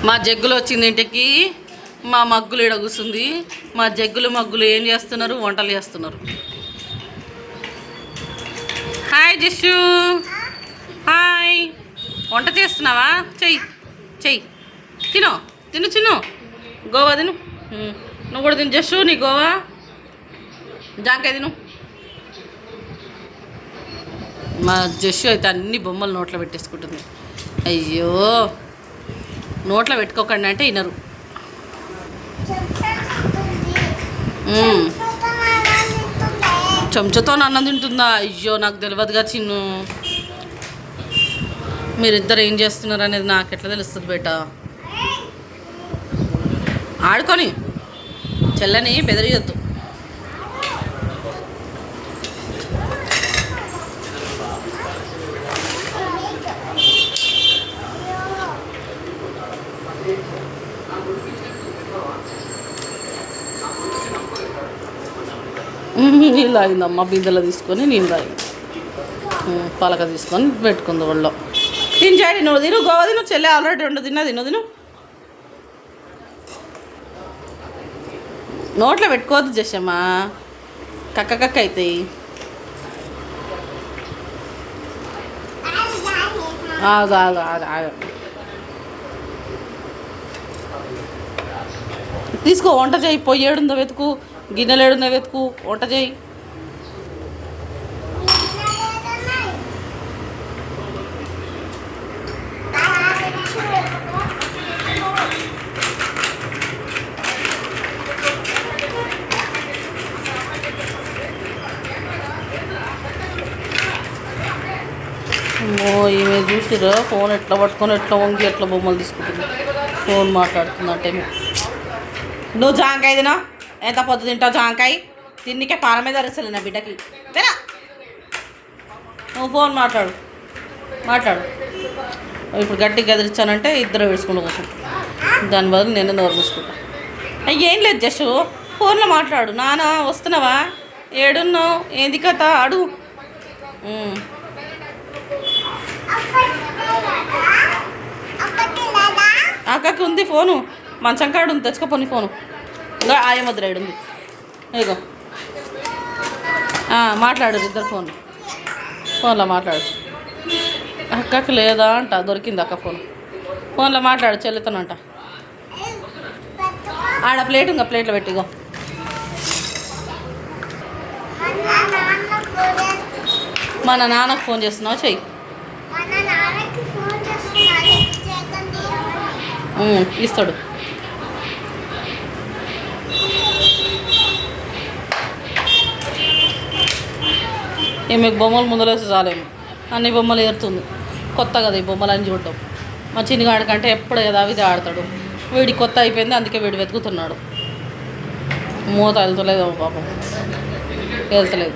మా జగ్గులు వచ్చింది ఇంటికి. మా మగ్గులు ఈడ కూర్చుంది. మా జగ్గులు మగ్గులు ఏం చేస్తున్నారు? వంటలు చేస్తున్నారు. Hi జస్సు, hi. వంట చేస్తున్నావా? చెయ్యి చెయ్యి. తిను తిను తిను. గోవా తిను. నువ్వు కూడా తిను జస్సు. నీ గోవా జాంకాయ తిను. మా జస్సు అయితే అన్ని బొమ్మలు నోట్లో పెట్టేసుకుంటుంది. అయ్యో, నోట్లో పెట్టుకోకండి అంటే వినరు. చెంచాతో అన్నం తింటుందా? అయ్యో, నాకు తెలియదుగా చిన్ను. మీరిద్దరు ఏం చేస్తున్నారు అనేది నాకు ఎట్లా తెలుస్తుంది బేట? ఆడుకొని చెల్లని బెదిరియొద్దు. నీళ్ళు తాగిందమ్మ, బిందెలో తీసుకొని నీళ్ళు తాగింది. పలక తీసుకొని పెట్టుకుంది ఒళ్ళో. తిని చేయండి. నువ్వు తిను గోవా తిను. చెల్లె ఆల్రెడీ 2 తిన్నా. తిను. నోట్లో పెట్టుకోవద్దు చేసామా, కక్క అవుతాయి. ఆగ తీసుకో. వంట చేయి. పొయ్యి ఏడుందో వెతుకు, గిన్నెలు ఏడుందో వెతుకు, వంట చేయి. ఈమె చూసిరా ఫోన్ ఎట్లా పట్టుకొని ఎట్లా వంగి ఎట్లా బొమ్మలు తీసుకుంటుంది. ఫోన్ మాట్లాడుతుందంటే నువ్వు జాంకాయ తినా. ఎంత పొద్దు తింటావు జాంకాయ? తిన్నికే పాల మీద అరసలే నా బిడ్డకి. తినా. నువ్వు ఫోన్ మాట్లాడు. ఇప్పుడు గట్టిగా గదిరిచ్చానంటే ఇద్దరు వేసుకుంటూ కూర్చుంటాం. దాని బదులు నేను నోరు మూసుకుంటా. ఏం లేదు జస్ట్ ఫోన్లో మాట్లాడు. నాన్న వస్తున్నావా? ఏడున్నావు? ఏంది కథ అడుగు. అక్కకి ఉంది ఫోను, మంచం కాడు ఉంది. తెచ్చుకోపోని ఫోను. ఇంకా ఆయముద్ర ఏడుంది. ఇగో మాట్లాడు. ఇద్దరు ఫోన్లో మాట్లాడు. అక్కకి లేదా అంట, దొరికింది అక్క ఫోన్లో మాట్లాడు చెల్లుతానంట. ఆడ ప్లేట్ ఇంకా ప్లేట్లో పెట్టిగో. మన నాన్నకు ఫోన్ చేస్తున్నావు? చెయ్యి. ఇస్తాడు. ఈమెకు బొమ్మలు ముందలేసి చాలేము. అన్ని బొమ్మలు ఏరుతుంది. కొత్త కదా ఈ బొమ్మలు అని చూడటం. మా చిన్నగాడికంటే ఎప్పుడు యథావిధి ఆడతాడు. వీడి కొత్త అయిపోయింది, అందుకే వీడు వెతుకుతున్నాడు. మూత వెళ్తలేదు పాపం, వెళ్తలేదు.